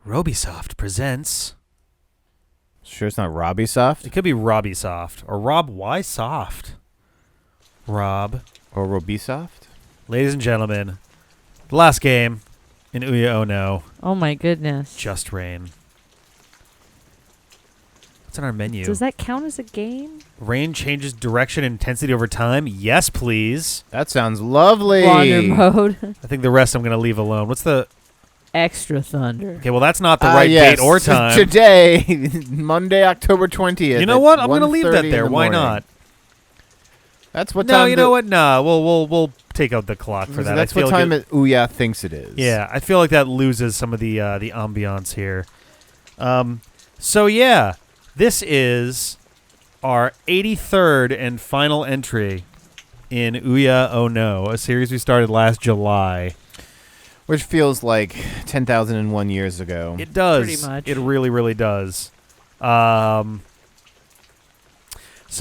Robisoft presents. Sure, it's not Robbie Soft It could be Robisoft or Rob Y Soft. Rob. or Robisoft. Ladies and gentlemen, the last game in Ouya Oh No. Oh my goodness. Just Rain. What's on our menu? Does that count as a game? Rain changes direction and intensity over time? Yes, please. That sounds lovely. Wander mode. I think the rest I'm going to leave alone. What's the... Extra thunder. Okay, well, that's not the right yes. date or time. Today, Monday, October 20th. You know what? I'm going to leave 1:30 that in there. the Why morning. not? That's what No, time. you know what? Nah, we'll take out the clock for that. That's I feel what like time Ouya thinks it is. Yeah, I feel like that loses some of the ambiance here. So yeah, this is our 83rd and final entry in Ouya Oh No, a series we started last July. Which feels like 10,001 years ago. It does. Pretty much. It really, really does. So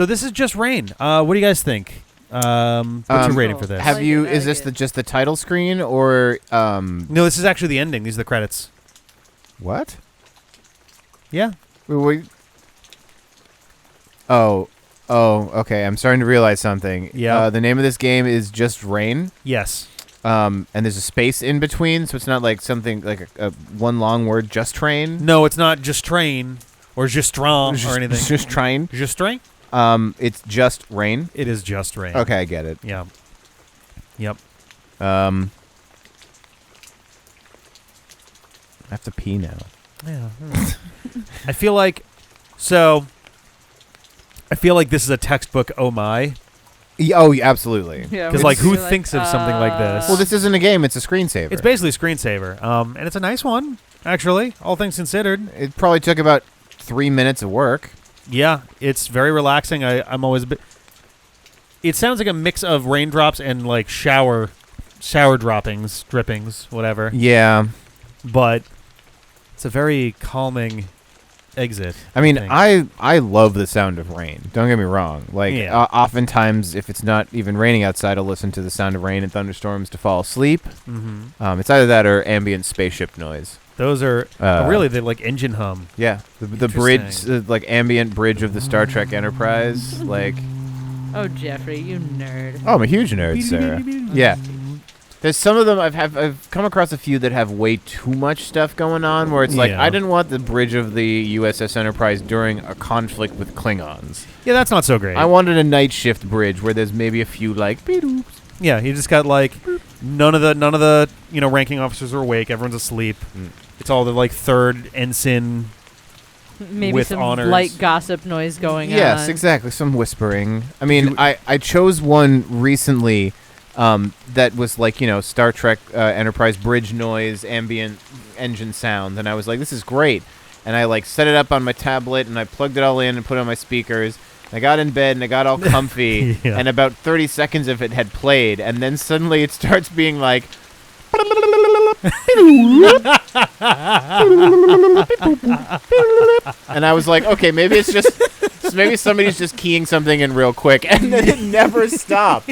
this is Just Rain. What do you guys think? What's your rating for this? Have like you? it, I Is this like it. just the title screen or No, this is actually the ending. These are the credits. what? Yeah. Wait. Oh, okay. I'm starting to realize something. Yeah. The name of this game is Just Rain. Yes. And there's a space in between, so it's not like something like a one long word. Just Train. No, it's not Just Train or Just Strong or anything. Just Train. Just Train? It's Just Rain. It is Just Rain. Okay, I get it. Yeah. Yep. I have to pee now. Yeah. I feel like this is a textbook oh my. Oh, yeah, absolutely. Yeah, Because, we're like, who just thinks of something like this? Well, this isn't a game; it's a screensaver. It's basically a screensaver. And it's a nice one, actually, all things considered. It probably took about 3 minutes of work. Yeah, it's very relaxing. I'm always a bit... It sounds like a mix of raindrops and, like, shower droppings, drippings, whatever. Yeah. But it's a very calming exit. I mean, think. I love the sound of rain. Don't get me wrong. Like, Yeah. oftentimes, if it's not even raining outside, I'll listen to the sound of rain and thunderstorms to fall asleep. Mm-hmm. It's either that or ambient spaceship noise. Those are really the, like, engine hum. Yeah, the bridge, Interesting. like ambient bridge of the Star Trek Enterprise. Like, Oh, Jeffrey, you nerd. oh, I'm a huge nerd, Sarah. Yeah. There's some of them I've come across a few that have way too much stuff going on where it's like Yeah. I didn't want the bridge of the USS Enterprise during a conflict with Klingons. Yeah, that's not so great. I wanted a night shift bridge where there's maybe a few like beep-doops. Yeah, you just got like none of the ranking officers are awake. Everyone's asleep. Mm. It's all the like third ensign. Maybe with some honors. light gossip noise going on. Yes, exactly. Some whispering. I mean, I chose one recently that was like, Star Trek Enterprise bridge noise, ambient engine sound. And I was like, this is great. And I like set it up on my tablet and I plugged it all in and put it on my speakers. I got in bed and I got all comfy. Yeah. And about 30 seconds of it had played. And then suddenly it starts being like... and I was like, okay, maybe it's just... Maybe somebody's just keying something in real quick, and then it never stopped.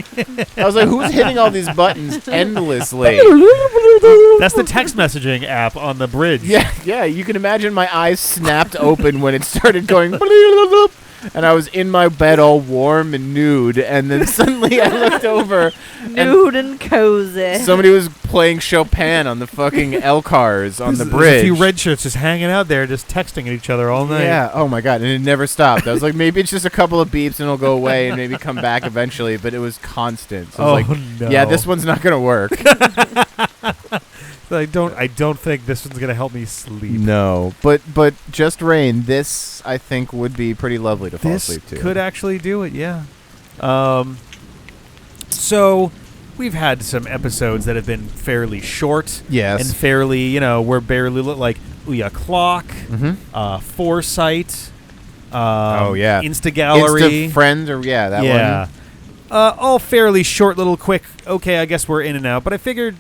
I was like, who's hitting all these buttons endlessly? That's the text messaging app on the bridge. Yeah, you can imagine my eyes snapped open when it started going, and I was in my bed all warm and nude, and then suddenly I looked over, Nude and cozy. somebody was playing Chopin on the fucking L cars on the There's bridge. a few red shirts just hanging out there, just texting at each other all night. Yeah, oh my god, and it never stopped. I was like, maybe it's just a couple of beeps and it'll go away and maybe come back eventually, but it was constant. So I was like, no. yeah, this one's not gonna work. I don't think this one's gonna help me sleep. No, but Just Rain, this I think would be pretty lovely to fall This asleep to. could actually do it, yeah. So we've had some episodes that have been fairly short. Yes. And fairly, we're barely like Ouya Clock, Mm-hmm. Foresight. Oh, yeah. Insta Gallery. Insta Friends, or that yeah. one. All fairly short, little, quick. Okay, I guess we're in and out. But I figured,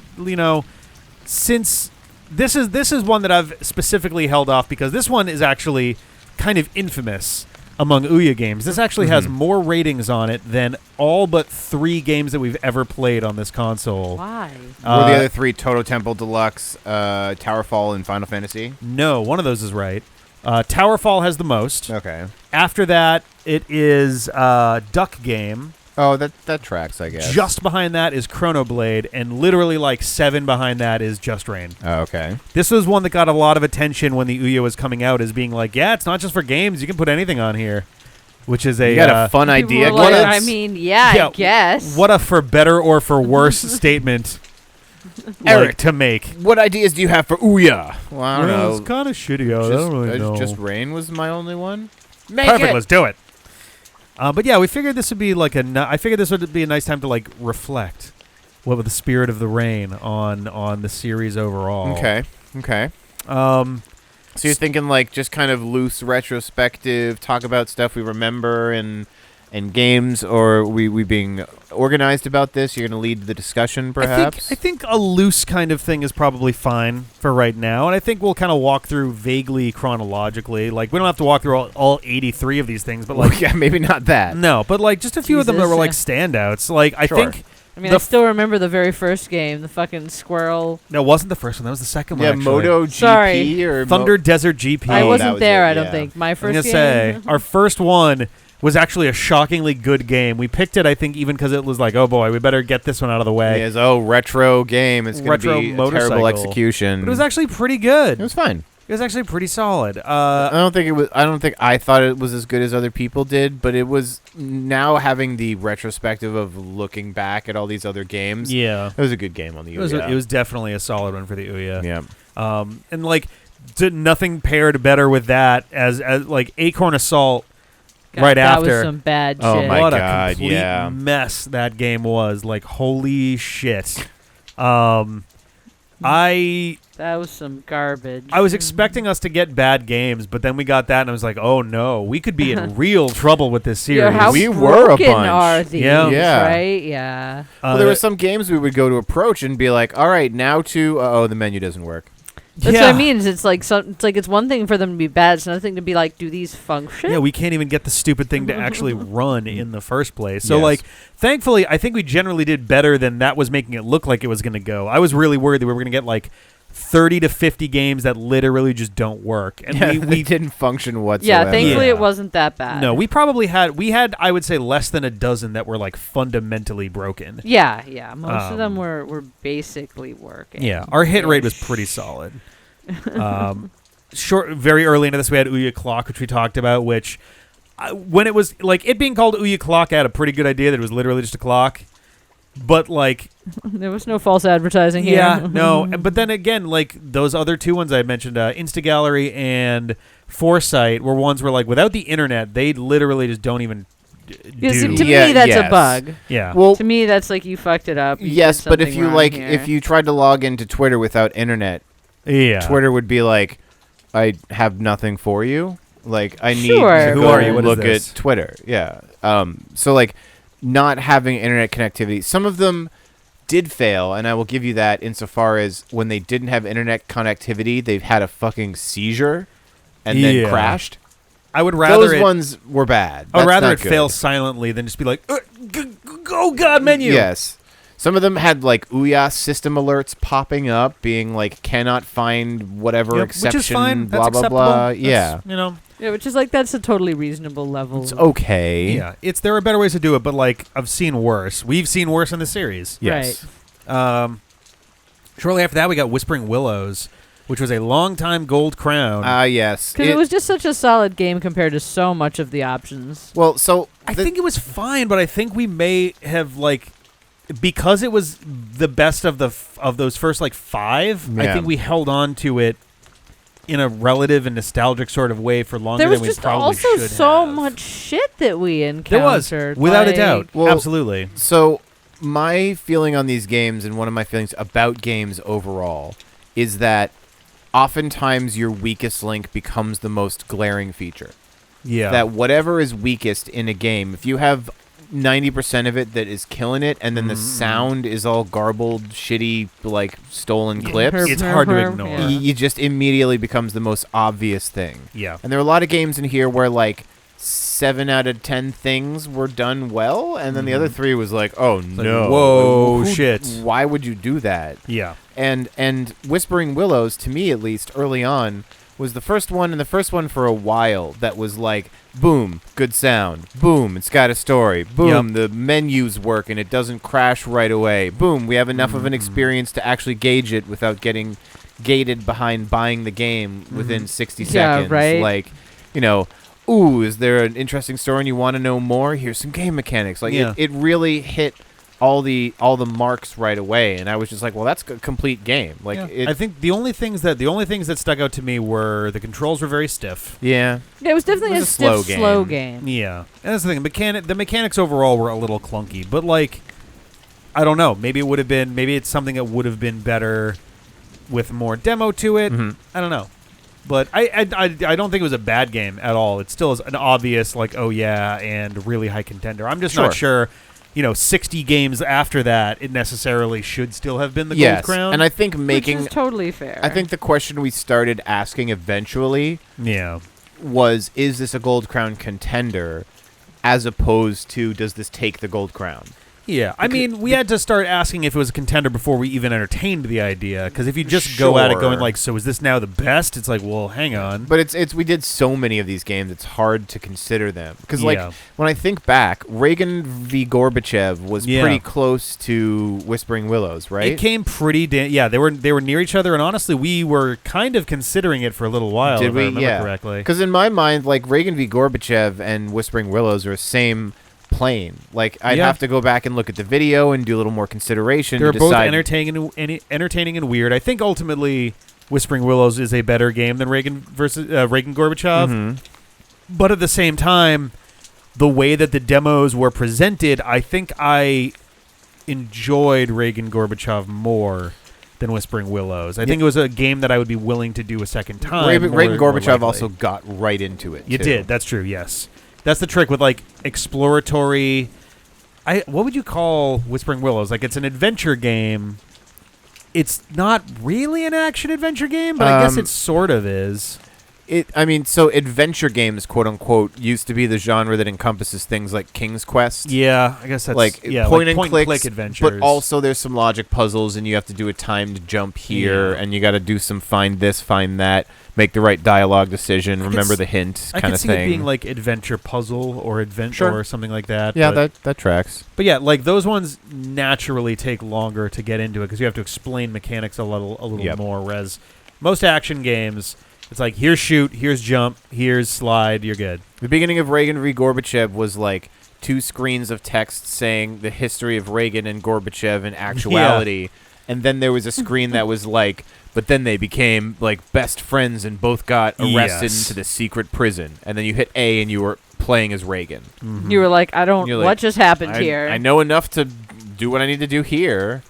since this is one that I've specifically held off because this one is actually kind of infamous among Ouya games. This actually has more ratings on it than all but 3 games that we've ever played on this console. Why? Were the other 3 Toto Temple Deluxe, Towerfall, and Final Fantasy? No, one of those is right. Towerfall has the most. Okay. After that, it is Duck Game. Oh, that tracks, I guess. Just behind that is Chronoblade, and literally like 7 behind that is Just Rain. Oh, okay. This was one that got a lot of attention when the Ouya was coming out as being like, yeah, it's not just for games. You can put anything on here, which is You got a fun People idea, were like, Glitz? I mean, I guess. What a for better or for worse statement Eric, to make. What ideas do you have for Ouya? Well, I don't know. It's kind of shitty. I don't really know. Just Rain was my only one? Make Perfect. it! Let's do it. But yeah, we figured this would be like I figured this would be a nice time to like reflect what with the spirit of the rain on the series overall. Okay. So you're thinking like just kind of loose retrospective, talk about stuff we remember and games, or we being organized about this? You're going to lead the discussion, perhaps? I think a loose kind of thing is probably fine for right now, and I think we'll kind of walk through vaguely chronologically. Like, we don't have to walk through all 83 of these things, but like... yeah, maybe not that. No, but like just a few of them that were like standouts. Like, I think... I mean, I still remember the very first game, the fucking squirrel. No, it wasn't the first one. That was the second one, actually. Moto GP Sorry. or... Thunder Desert GP. I wasn't was there, it, I don't yeah. think. My I'm first going to game. say, our first one was actually a shockingly good game. We picked it, I think, even because it was like, oh boy, we better get this one out of the way. Yes, retro game. It's going to be a terrible execution. But it was actually pretty good. It was fine. It was actually pretty solid. I don't think I thought it was as good as other people did, but it was now having the retrospective of looking back at all these other games. Yeah. It was a good game on the Ouya. It was definitely a solid one for the Ouya. Yeah. And like nothing paired better with that as like Acorn Assault God, right that after. was some bad Oh shit. my What God, a complete yeah. mess that game was. Like, holy shit. That was some garbage. I was expecting us to get bad games, but then we got that, and I was like, "Oh no, we could be in real trouble with this series." Yeah, how We were a broken bunch. are these, Yeah. right? Yeah. Well, there were some games we would go to approach and be like, all right, now to... the menu doesn't work. That's what I mean. It's like it's one thing for them to be bad. It's another thing to be like, do these function? Yeah, we can't even get the stupid thing to actually run in the first place. So, Yes. like, thankfully, I think we generally did better than that was making it look like it was going to go. I was really worried that we were going to get like 30 to 50 games that literally just don't work, and we didn't function whatsoever. Yeah, thankfully Yeah. it wasn't that bad. No, we probably had I would say less than a dozen that were like fundamentally broken. Yeah. Most of them Um, were basically working. Yeah, our hit rate was pretty solid. Very early into this, we had Ouya Clock, which we talked about. Which, when it was like it being called Ouya Clock, I had a pretty good idea that it was literally just a clock. But like, There was no false advertising here. yeah, no. But then again, like those other 2 ones I mentioned, Insta Gallery and Foresight, were ones where like without the internet, they literally just don't even Yeah, do. to me, that's a bug. Yeah. Well, To me, that's like you fucked it up. You yes, did but if something you wrong here. if you tried to log into Twitter without internet, Yeah. Twitter would be like, I have nothing for you. Like, I need Sure. to Who go are you? What is look this? at Twitter. Yeah. So, like, not having internet connectivity. Some of them did fail, and I will give you that insofar as when they didn't have internet connectivity, they've had a fucking seizure and then Yeah. crashed. I would rather Those ones were bad. I would That's rather not it good. fail silently than just be like, oh god, menu. Yes. Some of them had like Ouya system alerts popping up, being like cannot find whatever Yep, exception, which is fine. blah That's blah acceptable. blah. That's, Yeah, you know. Yeah, which is like that's a totally reasonable level. it's okay. Yeah, there are better ways to do it, but like I've seen worse. We've seen worse in the series. Yes. Shortly after that, we got Whispering Willows, which was a long-time gold crown. Yes. Because it was just such a solid game compared to so much of the options. Well, so I think it was fine, but I think we may have like because it was the best of those first like 5. I Yeah. think we held on to it in a relative and nostalgic sort of way for longer There was than we just probably also should so have. much shit that we encountered. There was, without a doubt. Well, Absolutely. So my feeling on these games, and one of my feelings about games overall, is that oftentimes your weakest link becomes the most glaring feature. Yeah. That whatever is weakest in a game, if you have 90% of it that is killing it, and then the sound is all garbled, shitty, like stolen clips, It's hard to ignore. Yeah. it just immediately becomes the most obvious thing. Yeah. And there are a lot of games in here where like 7 out of 10 things were done well, and then the other 3 was like, oh no, like, whoa, Who- shit. Why would you do that? Yeah. And Whispering Willows, to me at least, early on, was the first one, and the first one for a while that was like, boom, good sound. Boom, it's got a story. Boom, the menus work and it doesn't crash right away. Boom, we have enough of an experience to actually gauge it without getting gated behind buying the game within 60 seconds. right. Like, you know, ooh, is there an interesting story and you want to know more? Here's some game mechanics. Like, it really hit all the marks right away, and I was just like, well, that's a complete game. Like, I think the only things that stuck out to me were the controls were very stiff. Yeah, it was definitely It was a stiff, slow game. Yeah, and that's the thing. The mechanics overall were a little clunky, but like, I don't know. Maybe it's something that would have been better with more demo to it. I don't know. But I don't think it was a bad game at all. It still is an obvious, like, oh yeah, and really high contender. I'm just not sure, 60 games after that, it necessarily should still have been the Gold Crown. And I think which is totally fair. I think the question we started asking eventually was, is this a Gold Crown contender, as opposed to, does this take the Gold Crown? Yeah, I mean, we had to start asking if it was a contender before we even entertained the idea. Because if you just go at it going like, so is this now the best? It's like, well, hang on. But we did so many of these games, it's hard to consider them. Because like when I think back, Reagan v. Gorbachev was pretty close to Whispering Willows, right? It came pretty they were near each other, and honestly, we were kind of considering it for a little while. Did we? If I remember correctly. Because in my mind, like Reagan v. Gorbachev and Whispering Willows are the same plane. Like, I'd have to go back and look at the video and do a little more consideration. They're both entertaining and weird. I think ultimately Whispering Willows is a better game than Reagan Gorbachev. But at the same time, the way that the demos were presented, I think I enjoyed Reagan Gorbachev more than Whispering Willows. I think it was a game that I would be willing to do a second time. Reagan Gorbachev also got right into it. You did. That's true. Yes. That's the trick with, like, exploratory... what would you call Whispering Willows? Like, it's an adventure game. It's not really an action-adventure game, but I guess it sort of is. So adventure games, quote-unquote, used to be the genre that encompasses things like King's Quest. Yeah, I guess that's... Like, point and click adventures. But also there's some logic puzzles, and you have to do a timed jump here, and you got to do some find this, find that, make the right dialogue decision, remember the hint kind of thing. I could see it being like adventure puzzle or adventure or something like that. Yeah, that tracks. But yeah, like those ones naturally take longer to get into it because you have to explain mechanics a little more, whereas most action games... It's like, here's shoot, here's jump, here's slide, you're good. The beginning of Reagan v. Gorbachev was like 2 screens of text saying the history of Reagan and Gorbachev in actuality. And then there was a screen that was like, but then they became like best friends and both got arrested into the secret prison. And then you hit A and you were playing as Reagan. You were like, what just happened here? I know enough to do what I need to do here.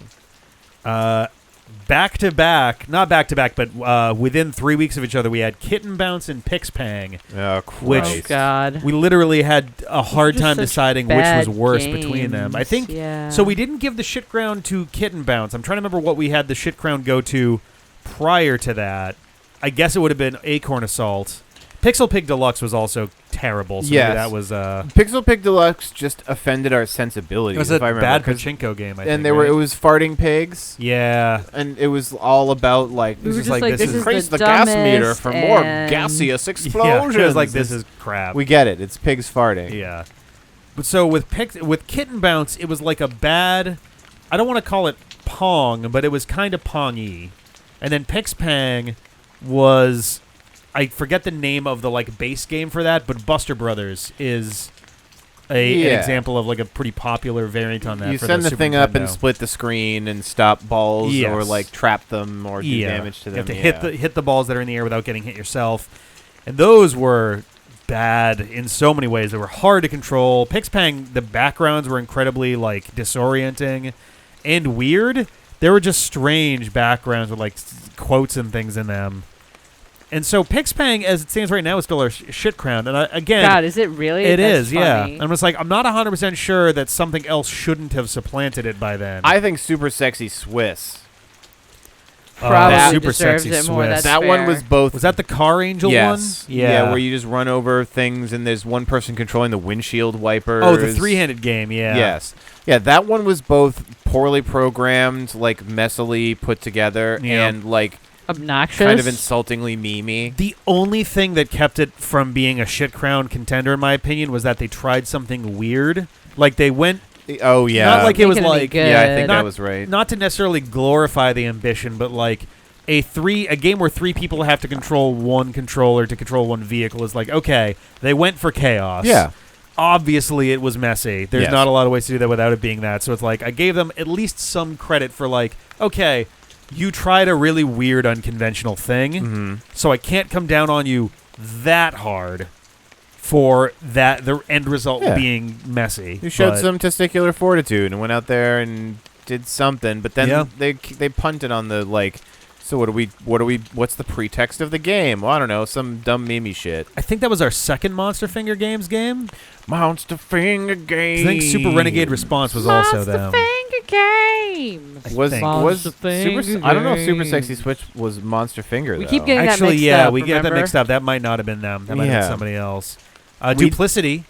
Back-to-back, not back-to-back, but within 3 weeks of each other, we had Kitten Bounce and Pixpang. Oh, Christ. Which, God. We literally had a hard time deciding which was worse between them. I think, so we didn't give the shit crown to Kitten Bounce. I'm trying to remember what we had the shit crown go to prior to that. I guess it would have been Acorn Assault. Pixel Pig Deluxe was also terrible. So maybe that was Pixel Pig Deluxe just offended our sensibilities. It was a bad pachinko game, I think. And it was farting pigs. Yeah. And it was all about like this is increase the gas meter for more gaseous explosions. Yeah, it was like this is crap. We get it. It's pigs farting. Yeah. But so with Kitten Bounce, it was like a bad, I don't want to call it Pong, but it was kind of Pong-y. And then Pixpang was, I forget the name of the like base game for that, but Buster Brothers is an example of like a pretty popular variant on that. You for send the Super thing Nintendo. up and split the screen and stop balls or like trap them or do damage to them. You have to hit the balls that are in the air without getting hit yourself. And those were bad in so many ways. They were hard to control. Pixpang, the backgrounds were incredibly like disorienting and weird. There were just strange backgrounds with like quotes and things in them. And so Pixpang, as it stands right now, is still our shit crown. And again, God, is it really? It That's is, funny. yeah. I'm just like, I'm not 100% sure that something else shouldn't have supplanted it by then. I think Super Sexy Swiss. probably Super deserves Sexy it more. Swiss. That's That one fair. was both. Was that the Car Angel Yes. one? Yeah, where you just run over things and there's one person controlling the windshield wipers. Oh, the three-handed game, yeah. Yes. Yeah, that one was both poorly programmed, like messily put together, Yeah. and like Obnoxious. kind of insultingly memey. The only thing that kept it from being a shit crown contender, in my opinion, was that they tried something weird. Like they went, Oh yeah. not like it was Making any like, good. Yeah, I think Not- that was right. not to necessarily glorify the ambition, but like a game where 3 people have to control one controller to control one vehicle is like, okay, they went for chaos. Yeah. Obviously, it was messy. There's Yes. not a lot of ways to do that without it being that. So it's like I gave them at least some credit for like, okay, you tried a really weird, unconventional thing, Mm-hmm. so I can't come down on you that hard for the end result Yeah. being messy. You showed But some testicular fortitude and went out there and did something, but then Yeah. they punted on the like. So what's the pretext of the game? Well, I don't know, some dumb memey shit. I think that was our second Monster Finger Games game. Monster Finger Game. I think Super Renegade Response was also them. Finger Game. Was think. Monster Super? Finger I don't know if Super Game. Sexy Switch was Monster Finger. We though. keep getting that Actually, mixed yeah, up, we get that remember? mixed up. That might not have been them. That might have Yeah. been somebody else. We- Duplicity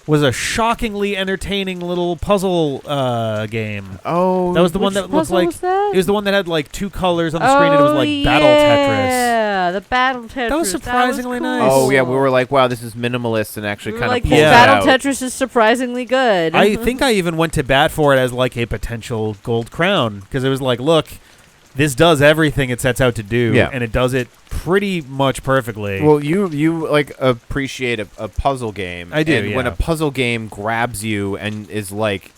was a shockingly entertaining little puzzle game. Oh, That was the one Which that looked puzzle like was that? it was the one that had like 2 colors on the screen and it was like Battle Tetris. Yeah, the Battle Tetris. That was surprisingly cool. nice. Oh yeah, we were like, wow, this is minimalist and actually We were kind like, of this pulled Yeah. it Battle out. Tetris is surprisingly good. I think I even went to bat for it as like a potential gold crown because it was like, look, this does everything it sets out to do, Yeah. and it does it pretty much perfectly. Well, you like appreciate a puzzle game. I do, And when yeah. a puzzle game grabs you and is like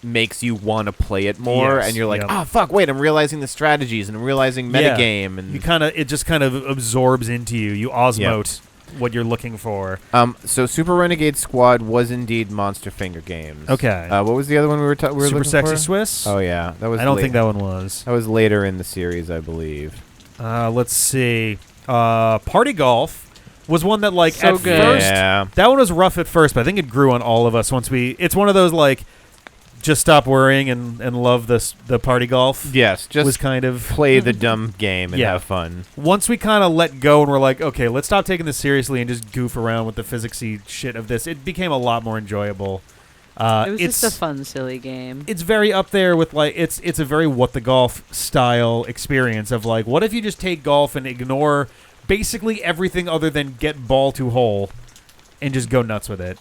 makes you want to play it more, Yes, and you're like, yep. oh fuck, wait, I'm realizing the strategies and I'm realizing Yeah. metagame, and it just kind of absorbs into you. You osmote what you're looking for. So Super Renegade Squad was indeed Monster Finger Games. Okay. What was the other one we were Super looking Sexy for? Swiss. Oh yeah, that was. I don't late. think that one was. That was later in the series, I believe. Let's see. Party Golf was one that like So at good. first Yeah. that one was rough at first, but I think it grew on all of us once we. It's one of those like just stop worrying and love the Party Golf. Yes, just was kind of play the dumb game and Yeah. have fun. once we kind of let go and we're like, okay, let's stop taking this seriously and just goof around with the physicsy shit of this. It became a lot more enjoyable. it was It's just a fun, silly game. it's very up there with like it's a very what the golf style experience of like what if you just take golf and ignore basically everything other than get ball to hole and just go nuts with it.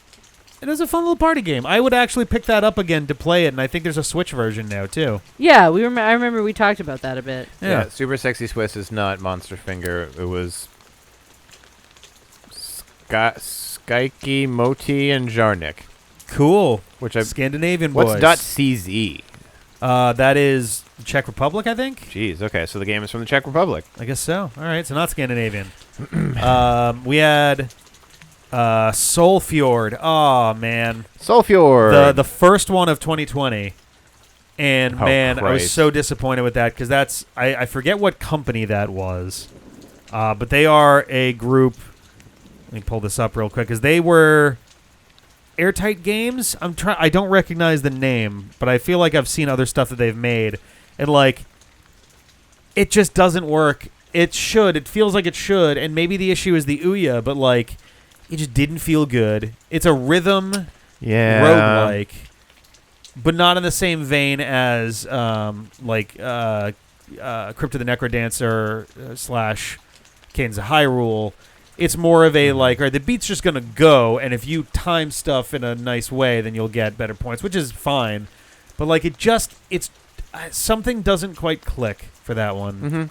It was a fun little party game. I would actually pick that up again to play it, and I think there's a Switch version now too. Yeah, I remember we talked about that a bit. Yeah. Super Sexy Swiss is not Monster Finger. It was Skyki, Moti, and Jarnik. Cool. Which I Scandinavian what's boys. .cz? That is the Czech Republic, I think. Jeez. Okay, so the game is from the Czech Republic. I guess so. All right, so not Scandinavian. We had Soul Fjord. Oh man, Sulfjord. the first one of 2020, and Oh, man, I was Christ. so disappointed with that because that's I forget what company that was, but they are a group. Let me pull this up real quick because they were Airtight Games. I don't recognize the name, but I feel like I've seen other stuff that they've made, and like, it just doesn't work. It should. It feels like it should, and maybe the issue is the Ouya, but like, it just didn't feel good. It's a rhythm roguelike, but not in the same vein as Crypt of the Necrodancer / Cadence of Hyrule. It's more of a like, all right, the beat's just gonna go, and if you time stuff in a nice way, then you'll get better points, which is fine. But like, it's something doesn't quite click for that one. Mm-hmm.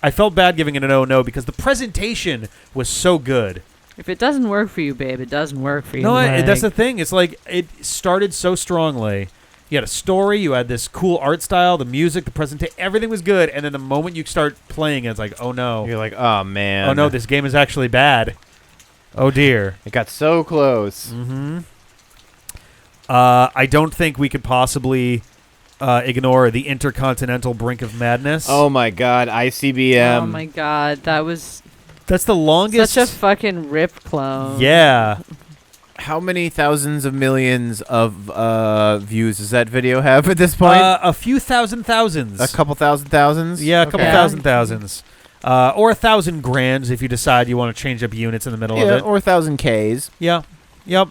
I felt bad giving it an no because the presentation was so good. If it doesn't work for you, babe, it doesn't work for you. No, Like, that's the thing. It's like it started so strongly. You had a story, you had this cool art style, the music, the presentation, everything was good. And then the moment you start playing, it's like, oh no, You're like, oh man. oh no, this game is actually bad. Oh dear. It got so close. Mm-hmm. I don't think we could possibly ignore the Intercontinental Brink of Madness. Oh my god, ICBM. Oh my god, that was That's the longest. such a fucking rip clone. Yeah. How many thousands of millions of views does that video have at this point? A few thousands. A couple thousands? Yeah, a couple Okay. thousands. Or 1,000 grands if you decide you want to change up units in the middle of Yeah, it. or 1,000 Ks. Yeah. Yep.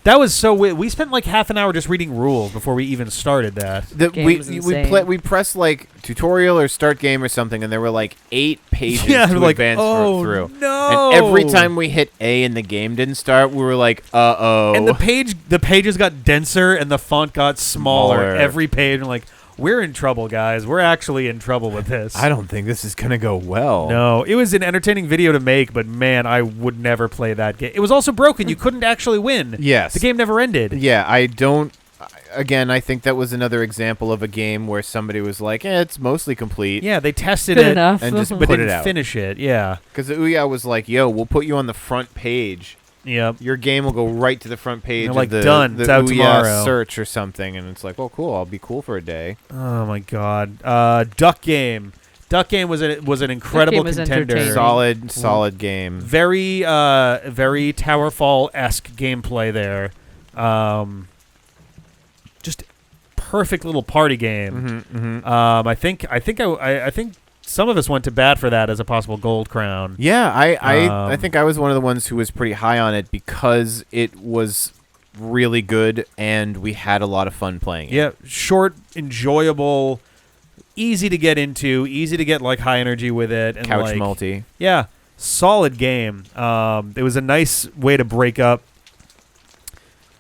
That was so weird. We spent like half an hour just reading rules before we even started that. Game was insane. We pressed like tutorial or start game or something, and there were like 8 pages Yeah, to like, advance oh, through. no. And every time we hit A and the game didn't start, we were like, uh-oh. And the pages got denser and the font got smaller every page. And like, we're in trouble, guys. We're actually in trouble with this. I don't think this is going to go well. No, it was an entertaining video to make, but man, I would never play that game. It was also broken. You couldn't actually win. Yes. The game never ended. Yeah, I don't... Again, I think that was another example of a game where somebody was like, it's mostly complete. Yeah, they tested Good it enough. and just but put didn't it out. finish it. Yeah. Because Ouya was like, yo, we'll put you on the front page. Yep. Your game will go right to the front page They're of like, the, done. the It's out Ouya tomorrow. search or something. And it's like, well, cool. I'll be cool for a day. Oh my God. Duck Game. Duck Game was an incredible was contender. entertaining. Solid game. Very very Towerfall-esque gameplay there. Just perfect little party game. I think some of us went to bat for that as a possible gold crown. Yeah, I Um, think I was one of the ones who was pretty high on it because it was really good and we had a lot of fun playing it. Yeah, short, enjoyable, easy to get into, easy to get like high energy with it, and Couch like, multi. Yeah, solid game. It was a nice way to break up.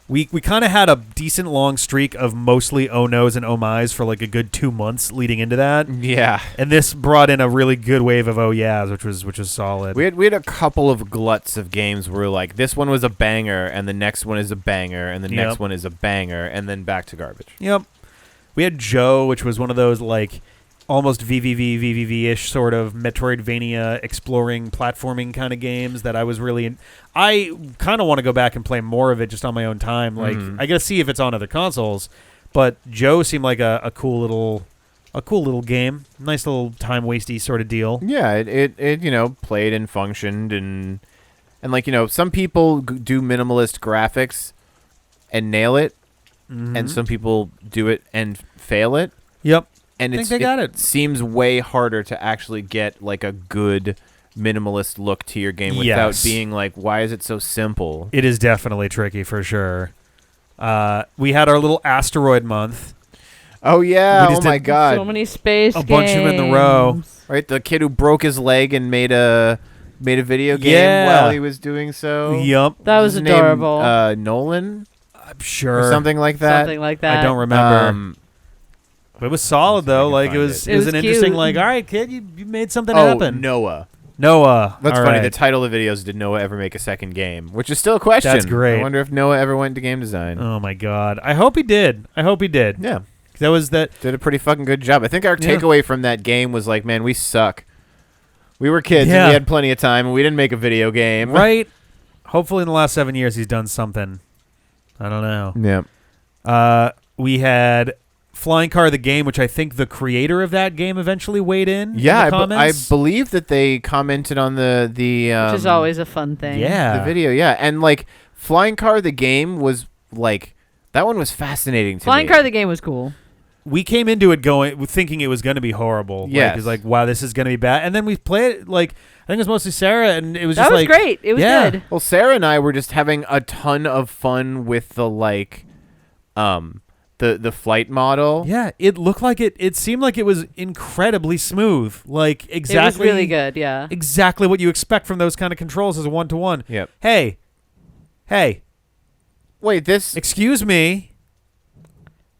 We kind of had a decent long streak of mostly oh no's and oh my's for like a good 2 months leading into that, Yeah. and this brought in a really good wave of oh yeahs, which was solid. We had a couple of gluts of games where like this one was a banger and the next one is a banger and the Yep. next one is a banger and then back to garbage. Yep. We had Joe, which was one of those like almost VVV-ish sort of Metroidvania exploring platforming kind of games that I was really I kind of want to go back and play more of it just on my own time. Like I got to see if it's on other consoles, but Joe seemed like a cool little game. Nice little time wasty sort of deal. Yeah, it played and functioned and like some people do minimalist graphics and nail it, and some people do it and fail it. Yep. And I think they got it. Seems way harder to actually get like a good minimalist look to your game without Yes. being like, why is it so simple? It is definitely tricky for sure. We had our little asteroid month. Oh yeah! We Oh just my did god! So many space A bunch of them in the row. games. Right, the kid who broke his leg and made a video game Yeah. while he was doing so. Yup. That was His name, adorable. Nolan I'm sure. or something like that. Something like that. I don't remember. Um, It was solid though. I can Like find it was it. It was an interesting cute. like, all right, kid, you made something oh, happen. Noah. Noah. That's all funny. right. The title of the video is "Did Noah ever make a second game?" Which is still a question. That's great. I wonder if Noah ever went into game design. Oh my god. I hope he did. Yeah, That was that. did a pretty fucking good job. I think our Yeah. takeaway from that game was like, man, we suck. We were kids and Yeah. we had plenty of time and we didn't make a video game. Right. Hopefully in the last 7 years he's done something. I don't know. Yeah. We had Flying Car the Game, which I think the creator of that game eventually weighed in. Yeah, in the I comments. believe that they commented on the Which is always a fun thing. Yeah. the video. Yeah, and like Flying Car the game was like that one was fascinating to Flying me. Car the game was cool. We came into it thinking it was going to be horrible. Yes. It's like, wow, this is going to be bad. And then we played it, like, I think it was mostly Sarah, and it was That just was like... great. It was yeah. good. Well, Sarah and I were just having a ton of fun with the like, the flight model. Yeah, it looked like it seemed like it was incredibly smooth. Like, exactly... It was really good, yeah. Exactly what you expect from those kind of controls as a one-to-one. Yep. Hey. Wait, this. Excuse me.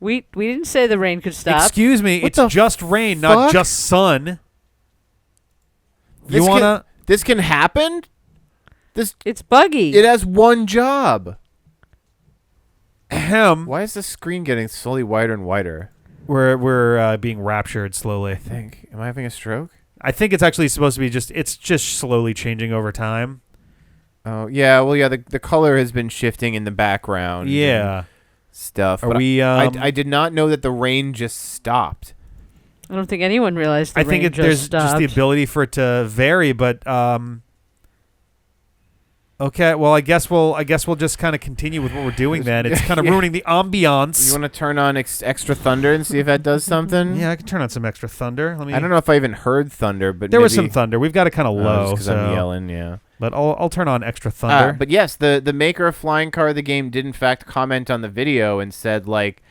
We didn't say the rain could stop. Excuse me. What It's the just rain, fuck? not just sun. This You wanna... This can happen. It's buggy. It has one job. Ahem. Why is the screen getting slowly wider and wider? We're being raptured slowly. I think. Am I having a stroke? I think it's actually supposed to be it's just slowly changing over time. Oh yeah. Well, yeah. The color has been shifting in the background. Yeah. and stuff. Are but we? I did not know that the rain just stopped. I don't think anyone realized the I rain think just there's stopped. just the ability for it to vary, but Okay, well, I guess we'll just kind of continue with what we're doing then. It's kind of ruining the ambiance. You want to turn on extra thunder and see if that does something? Yeah, I can turn on some extra thunder. I don't know if I even heard thunder, but there was some thunder. We've got it kind of low because I'm yelling. Yeah, but I'll turn on extra thunder. But yes, the maker of Flying Car the game did in fact comment on the video and said like,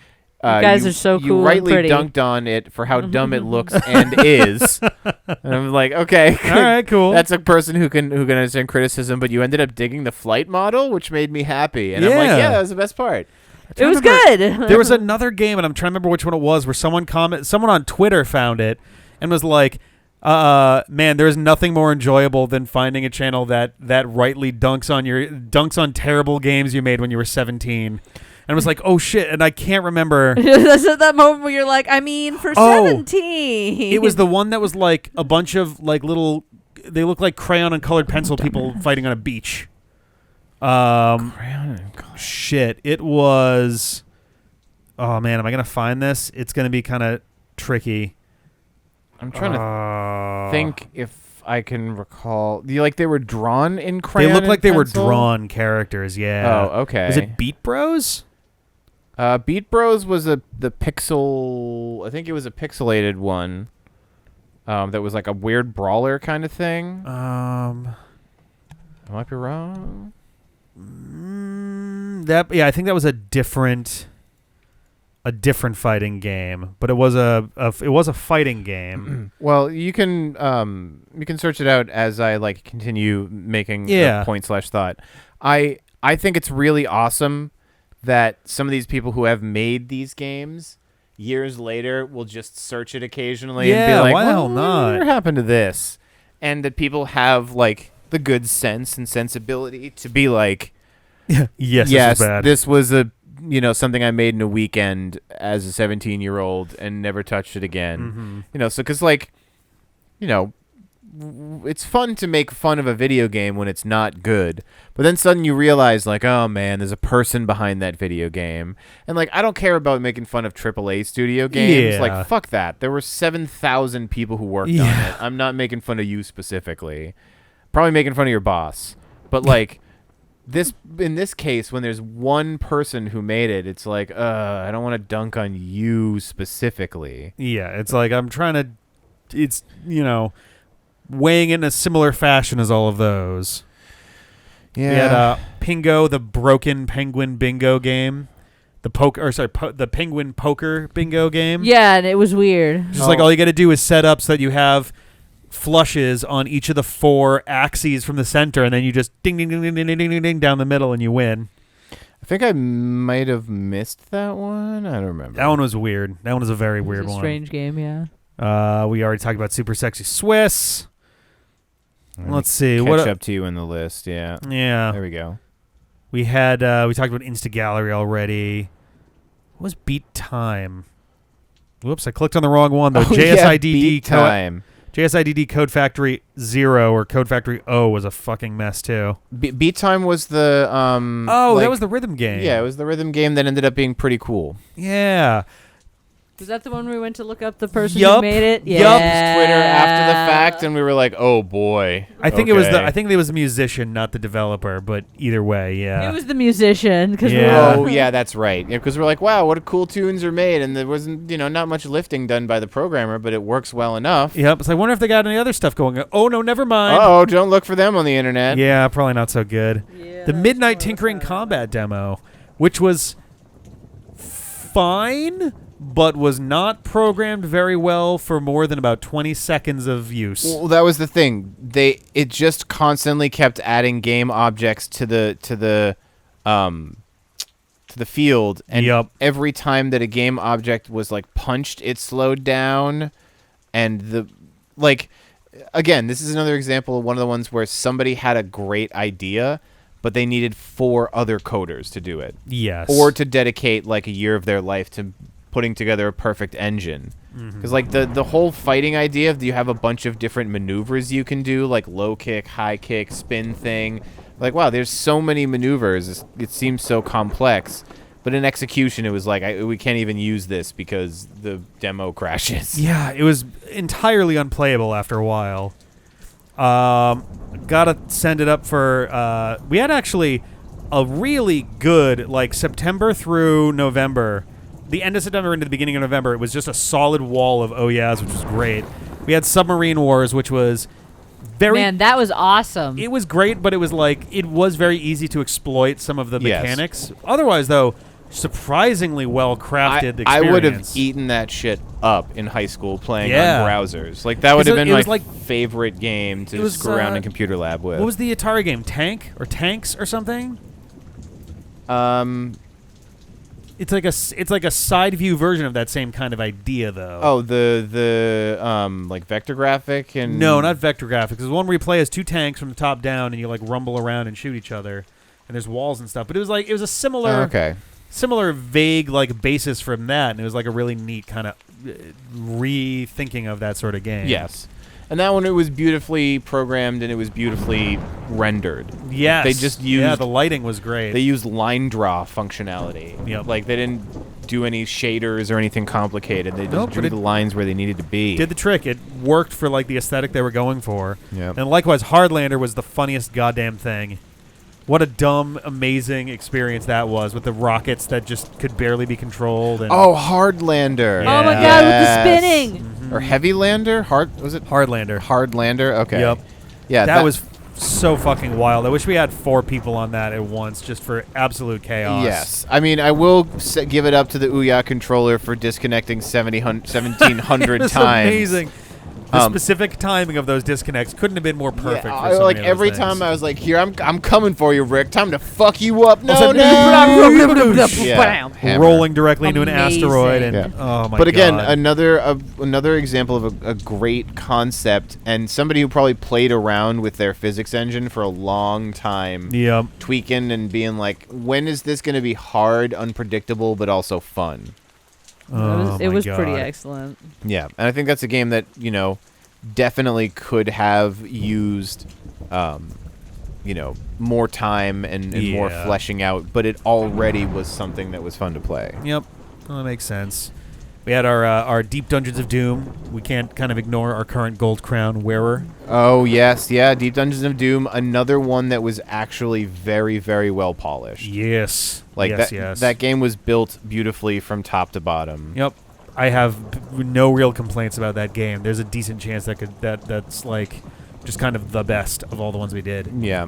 you guys are so cool. You rightly and pretty. dunked on it for how dumb it looks and is. And I'm like, okay, all right, cool. That's a person who can understand criticism, but you ended up digging the flight model, which made me happy. And I'm like, yeah, that was the best part. It was good. There was another game, and I'm trying to remember which one it was, where someone on Twitter found it and was like, man, there's nothing more enjoyable than finding a channel that rightly dunks on terrible games you made when you were 17. And I was like, oh, shit. And I can't remember. That's at that moment where you're like, I mean, for 17. It was the one that was like a bunch of like little, they look like crayon and colored pencil people fighting on a beach. Crayon and colored. Shit. It was, oh, man, am I going to find this? It's going to be kind of tricky. I'm trying to think if I can recall. They were drawn in crayon. They looked like and they pencil? were drawn characters, yeah. Oh, okay. Was it Beat Bros? Beat Bros was the pixel. I think it was a pixelated one. That was like a weird brawler kind of thing. I might be wrong. I think that was a different fighting game, but it was a fighting game. Well, you can search it out as I like continue making a point/thought. I think it's really awesome that some of these people who have made these games years later will just search it occasionally and be like, why the hell not? Whatever happened to this? And that people have like the good sense and sensibility to be like, yes, this was a something I made in a weekend as a 17-year-old and never touched it again. Mm-hmm. So because it's fun to make fun of a video game when it's not good, but then suddenly you realize like, oh man, there's a person behind that video game, and like I don't care about making fun of AAA studio games. Like fuck that. There were 7,000 people who worked on it. I'm not making fun of you specifically. Probably making fun of your boss, but like. In this case, when there's one person who made it, it's like, I don't want to dunk on you specifically. Yeah, it's like I'm trying to, it's, weighing it in a similar fashion as all of those. Yeah. We had Pingo, the broken penguin bingo game. The penguin poker bingo game. Yeah, and it was weird. Just like all you got to do is set up so that you have flushes on each of the 4 axes from the center, and then you just ding ding ding ding ding ding ding ding down the middle, and you win. I think I might have missed that one. I don't remember. That one was weird. That one was a very weird one. Strange game, yeah. We already talked about Super Sexy Swiss. Let's see. Catch up to you in the list, yeah. Yeah. There we go. We had we talked about Insta Gallery already. What was Beat Time? Whoops, I clicked on the wrong one though. JSIDD Beat Time. JSIDD Code Factory 0 or Code Factory O was a fucking mess too. Beat Time was the that was the rhythm game. Yeah, it was the rhythm game that ended up being pretty cool. Yeah. Was that the one where we went to look up the person who made it? Yeah. Twitter after the fact, and we were like, "Oh boy." I think it was the musician, not the developer. But either way, yeah. It was the musician because that's right. Yeah, because we're like, "Wow, what cool tunes are made," and there wasn't, not much lifting done by the programmer, but it works well enough. Yep. So I wonder if they got any other stuff going on. Oh no, never mind. Oh, don't look for them on the internet. Yeah, probably not so good. Yeah, the Midnight Tinkering Combat demo, which was fine, but was not programmed very well for more than about 20 seconds of use. Well, that was the thing. It just constantly kept adding game objects to the field, and every time that a game object was like punched, it slowed down, and again, this is another example of one of the ones where somebody had a great idea, but they needed 4 other coders to do it. Yes. Or to dedicate like a year of their life to putting together a perfect engine. Because like the whole fighting idea of you have a bunch of different maneuvers you can do, like low kick, high kick, spin thing. Like, wow, there's so many maneuvers. It seems so complex. But in execution, it was like, we can't even use this because the demo crashes. Yeah, it was entirely unplayable after a while. Gotta send it up for. We had actually a really good like September through November. The end of September into the beginning of November, it was just a solid wall of Ouyas, which was great. We had Submarine Wars, which was very... Man, that was awesome. It was great, but it was like... It was very easy to exploit some of the mechanics. Otherwise, though, surprisingly well-crafted experience. I would have eaten that shit up in high school playing on browsers. Like, that would have been my favorite game to screw around in Computer Lab with. What was the Atari game? Tank? Or Tanks or something? It's like a side view version of that same kind of idea, though. Oh, the like vector graphic and no, not vector graphics. There's one where you play as two tanks from the top down, and you like rumble around and shoot each other, and there's walls and stuff. But it was a similar, similar vague like basis from that, and it was like a really neat kind of rethinking of that sort of game. Yes. And that one, it was beautifully programmed and it was beautifully rendered. Yes. They just used... the lighting was great. They used line draw functionality. Yep. Like, they didn't do any shaders or anything complicated. They just drew the lines where they needed to be. Did the trick. It worked for, like, the aesthetic they were going for. Yep. And likewise, Hardlander was the funniest goddamn thing. What a dumb, amazing experience that was with the rockets that just could barely be controlled. And Hardlander. Oh, my God, with the spinning. Or Heavylander? Was it? Hardlander. Hardlander? Okay. Yep. Yeah, that was so fucking wild. I wish we had 4 people on that at once just for absolute chaos. Yes. I mean, I will give it up to the Ouya controller for disconnecting 1,700 times. Amazing. The specific timing of those disconnects couldn't have been more perfect. Yeah, for so like many every of those time things. I was like, "Here, I'm coming for you, Rick. Time to fuck you up." No, rolling directly into an asteroid, and oh my god! But again, another example of a great concept, and somebody who probably played around with their physics engine for a long time, tweaking and being like, "When is this going to be hard, unpredictable, but also fun?" It was pretty excellent. Yeah, and I think that's a game that, definitely could have used, more time and more fleshing out, but it already was something that was fun to play. Yep, well, that makes sense. We had our Deep Dungeons of Doom. We can't kind of ignore our current Gold Crown wearer. Oh, yes. Yeah, Deep Dungeons of Doom. Another one that was actually very, very well polished. Yes. Like that game was built beautifully from top to bottom. Yep. I have no real complaints about that game. There's a decent chance that's like just kind of the best of all the ones we did. Yeah.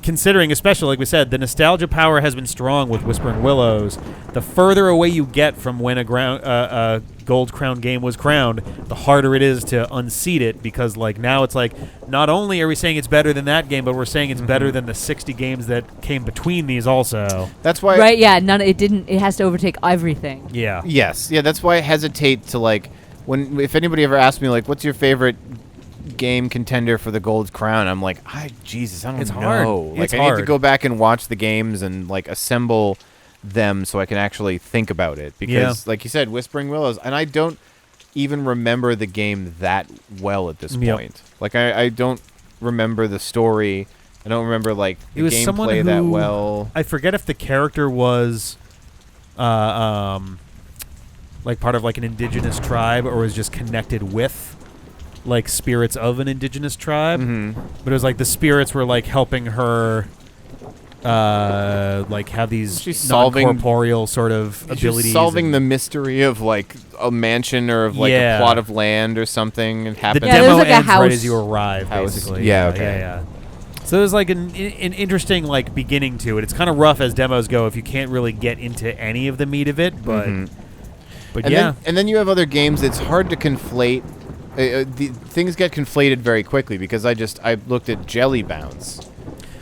Considering, especially, like we said, the nostalgia power has been strong with Whispering Willows. The further away you get from when a Gold Crown game was crowned, the harder it is to unseat it, because like now it's like, not only are we saying it's better than that game, but we're saying it's better than the 60 games that came between these also. That's why... Right, yeah, it has to overtake everything. Yeah. Yes. Yeah, that's why I hesitate to, like, if anybody ever asks me, like, what's your favorite game contender for the Gold Crown, I'm like, Jesus, I don't know. Hard. Like, I need to go back and watch the games and like assemble them so I can actually think about it, because like you said, Whispering Willows, and I don't even remember the game that well at this point. Like, I don't remember the story. I don't remember like the gameplay that well. I forget if the character was like part of like an indigenous tribe, or was just connected with like spirits of an indigenous tribe. But it was like the spirits were like helping her like have these non-corporeal sort of abilities. She's solving the mystery of like a mansion or of like a plot of land or something. It happened. The demo ends right as you arrive, basically. Yeah. So there's like an interesting like beginning to it. It's kind of rough as demos go if you can't really get into any of the meat of it, but and then you have other games. It's hard to conflate. Things get conflated very quickly, because I looked at Jelly Bounce.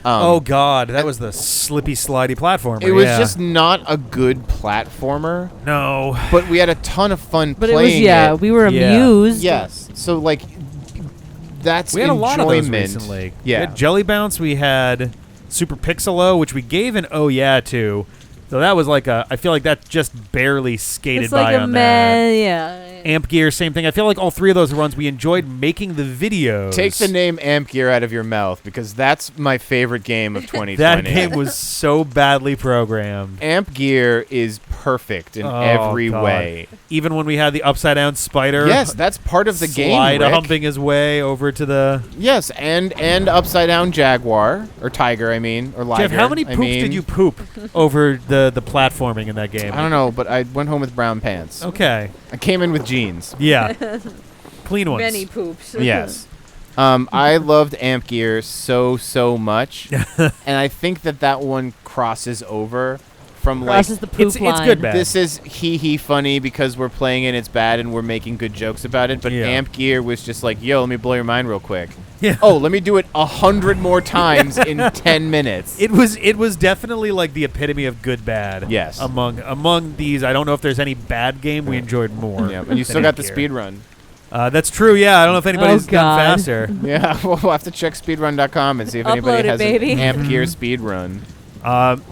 Oh god, that was the slippy slidey platformer. It was just not a good platformer. No, but we had a ton of fun but playing it. We were amused. Yes, so like that's we had enjoyment. A lot of those recently. Yeah, we had Jelly Bounce. We had Super Pixelo, which we gave an oh yeah to. So that was like I feel like that just barely skated it's like by a on that. Yeah. Amp Gear, same thing. I feel like all three of those runs we enjoyed making the videos. Take the name Amp Gear out of your mouth because that's my favorite game of 2020. That game was so badly programmed. Amp Gear is perfect in every God. way. Even when we had the upside down spider. Yes, that's part of the game. Slide Rick. humping his way over to the. Yes, and upside down jaguar or tiger, I mean, or liger. Jeff, how many poops did you poop over the platforming in that game? I don't know, but I went home with brown pants. Okay. I came in with jeans. Yeah. Clean ones. Many poops. Yes. I loved Amp Gear so much, and I think that one crosses over from Crosses the poop it's line. good bad. this is hee funny because we're playing it, it's bad, and we're making good jokes about it. But Yeah. Amp Gear was just like, yo, let me blow your mind real quick. Yeah. Oh, let me do it 100 more times in 10 minutes. It was definitely like the epitome of good bad. Yes. Among these, I don't know if there's any bad game we enjoyed more. Yeah, and you than still got the Amp Gear. speed run. That's true. Yeah, I don't know if anybody's done God. faster. Yeah, we'll have to check speedrun.com and see if Upload anybody it, has baby. an Amp Gear speed run.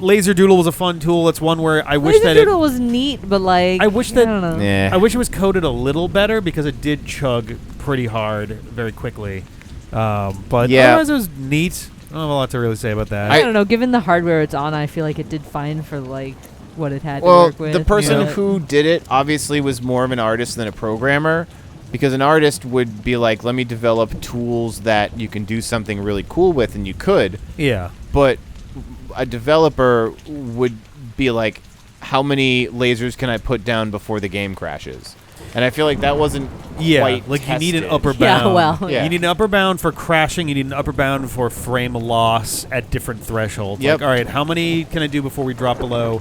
Laser Doodle was a fun tool. It's one where I wish Laser that Doodle was neat, but like I wish that- I don't know. Yeah. I wish it was coded a little better because it did chug pretty hard very quickly. But Yeah. otherwise, it was neat. I don't have a lot to really say about that. I don't know. Given the hardware it's on, I feel like it did fine for like what it had to Well, work with. the person but- who did it obviously was more of an artist than a programmer, because an artist would be like, let me develop tools that you can do something really cool with, and you could. Yeah. But a developer would be like, how many lasers can I put down before the game crashes? And I feel like that wasn't Yeah, quite like you need an tested. upper Yeah, bound. well, Yeah. You need an upper bound for crashing. You need an upper bound for frame loss at different thresholds. Yep. Like, all right, how many can I do before we drop below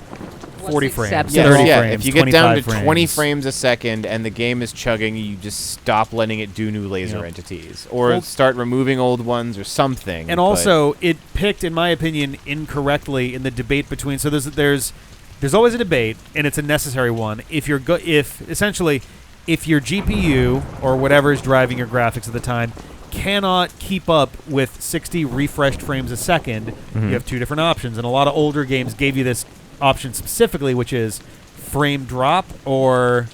40 frames, acceptable? 30 yeah, frames, if you get down to 25 20 frames a second and the game is chugging, you just stop letting it do new laser Yep. entities, or Well- start removing old ones or something. And but- also, it picked, in my opinion, incorrectly in the debate between. So there's always a debate, and it's a necessary one. If your GPU or whatever is driving your graphics at the time cannot keep up with 60 refreshed frames a second, you have two different options. And a lot of older games gave you this option specifically, which is frame drop or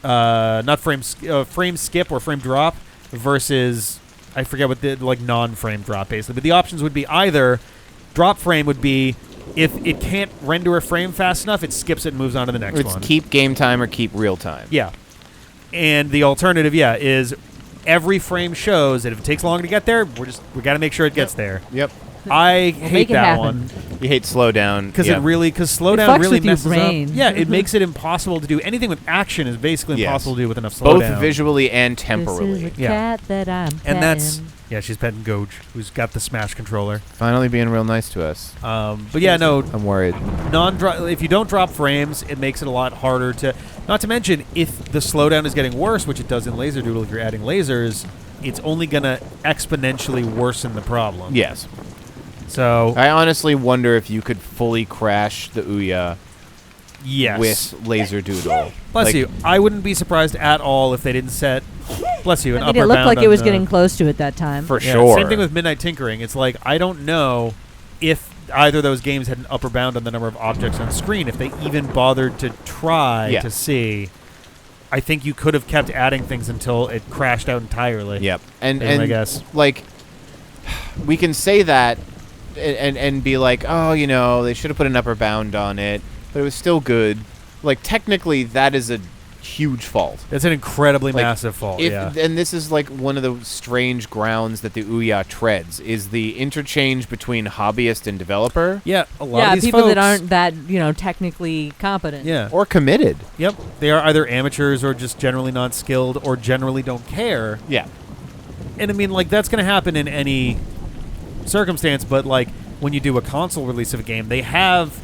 not frame skip or frame drop versus I forget what the non-frame drop basically. But the options would be either drop frame would be if it can't render a frame fast enough, it skips it and moves on to the next it's one. keep game time or keep real time. Yeah. And the alternative, is every frame shows that if it takes longer to get there, we got to make sure it gets there. Yep. I We'll hate make it that happen. one You hate slowdown because yeah. because It slowdown fucks really with your messes brain. up. Yeah, it makes it impossible to do anything with action is basically Yes. impossible to do with enough both slowdown. visually and This temporally. is a Yeah. cat that I'm And that's petting. she's petting Goj, who's got the Smash controller. Finally being real nice to us. But yeah, no, I'm worried. if you don't drop frames, it makes it a lot harder to. Not to mention, if the slowdown is getting worse, which it does in Laser Doodle, if you're adding lasers, it's only gonna exponentially worsen the problem. Yes. So I honestly wonder if you could fully crash the Ouya yes, with Laser Doodle. bless Like, you. I wouldn't be surprised at all if they didn't set. Bless you. An I mean, upper it looked bound like on it was the- getting close to it that time. For Yeah, sure. Same thing with Midnight Tinkering. It's like I don't know if either of those games had an upper bound on the number of objects on screen. If they even bothered to try Yeah. to see, I think you could have kept adding things until it crashed out entirely. Yep. And I guess. like we can say that and be like, oh, they should have put an upper bound on it, but it was still good. Like technically, that is a huge fault. That's an incredibly Like, massive fault. Yeah. And this is like one of the strange grounds that the Ouya treads is the interchange between hobbyist and developer, Yeah. A lot Yeah, of these people that folks- aren't that technically competent. Yeah. or committed. Yep. They are either amateurs or just generally not skilled or generally don't care. Yeah. And I mean, like, that's going to happen in any circumstance, but, like, when you do a console release of a game, they have,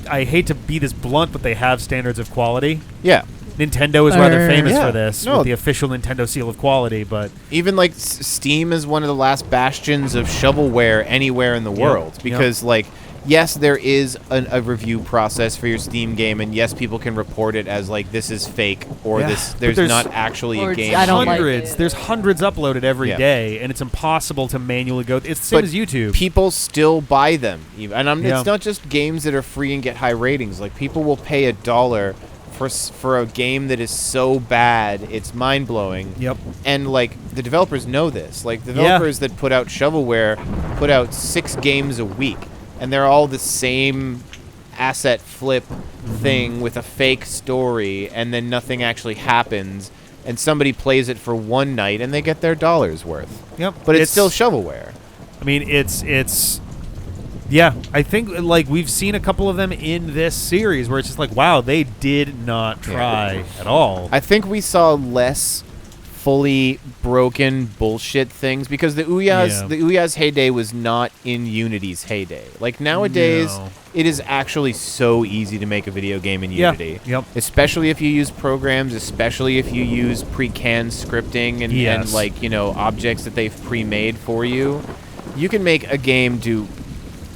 I hate to be this blunt, but they have standards of quality. Yeah. Nintendo is rather famous Yeah. for this, No. with the official Nintendo seal of quality, but Even like Steam is one of the last bastions of shovelware anywhere in the world because like yes, there is a review process for your Steam game, and yes, people can report it as like this is fake or Yeah. this But there's there's- not actually Or a it's- game. I don't like hundreds, it. there's hundreds uploaded every Yeah. day, and it's impossible to manually go. It's the same But as YouTube. People still buy them, and Yeah. it's not just games that are free and get high ratings. Like people will pay $1 for a game that is so bad, it's mind-blowing. Yep. And, like, the developers know this. Like, the developers that put out shovelware put out 6 games a week, and they're all the same asset flip thing with a fake story, and then nothing actually happens, and somebody plays it for one night, and they get their $1 worth. Yep. But it's still shovelware. I mean, it's yeah, I think like we've seen a couple of them in this series where it's just like, wow, they did not try at all. I think we saw less fully broken bullshit things because the Ouya's heyday was not in Unity's heyday. Like nowadays, it is actually so easy to make a video game in Unity. Yep. Especially if you use programs, especially if you use pre-canned scripting and like, you know, objects that they've pre-made for you. You can make a game do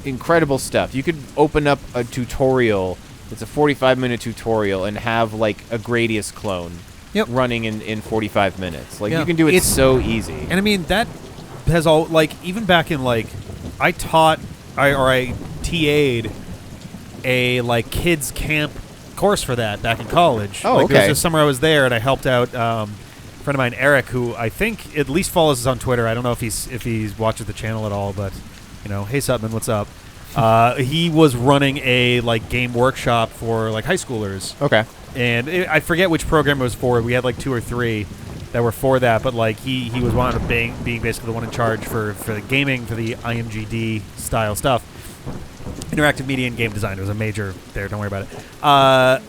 incredible stuff. You could open up a tutorial. It's a 45-minute tutorial and have like a Gradius clone running in 45 minutes. Like you can do it so easy. And I mean that has all like even back in like I TA'd a like kids camp course for that back in college. Oh, like, okay. There was a summer I was there and I helped out a friend of mine, Eric, who I think at least follows us on Twitter. I don't know if he watches the channel at all, but you know, hey Sutman, what's up? He was running a like game workshop for like high schoolers. Okay. And I forget which program it was for. We had like 2 or 3 that were for that, but like he was one of being basically the one in charge for the gaming, for the IMGD style stuff. Interactive media and game design was a major there. Don't worry about it.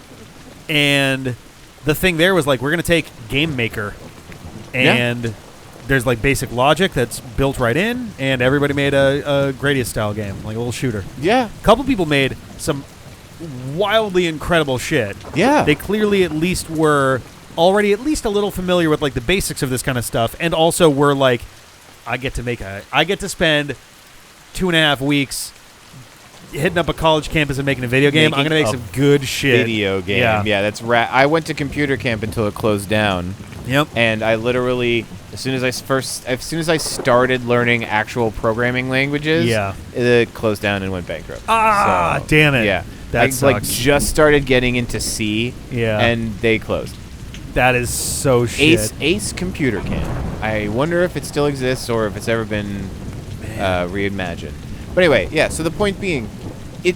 And the thing there was like we're gonna take Game Maker, and there's like basic logic that's built right in, and everybody made a Gradius style game, like a little shooter. Yeah. A couple people made some wildly incredible shit. Yeah. They clearly at least were already at least a little familiar with like the basics of this kind of stuff, and also were like, I get to spend 2.5 weeks hitting up a college campus and making a video game. I'm gonna make some good shit. Video game. Yeah, that's I went to computer camp until it closed down. Yep. And I literally, as soon as I started learning actual programming languages, it closed down and went bankrupt. Damn it. Yeah. That I sucks. like just started getting into C. Yeah. And they closed. That is so shit. Ace Computer Camp. I wonder if it still exists or if it's ever been reimagined. But anyway, yeah. So the point being, it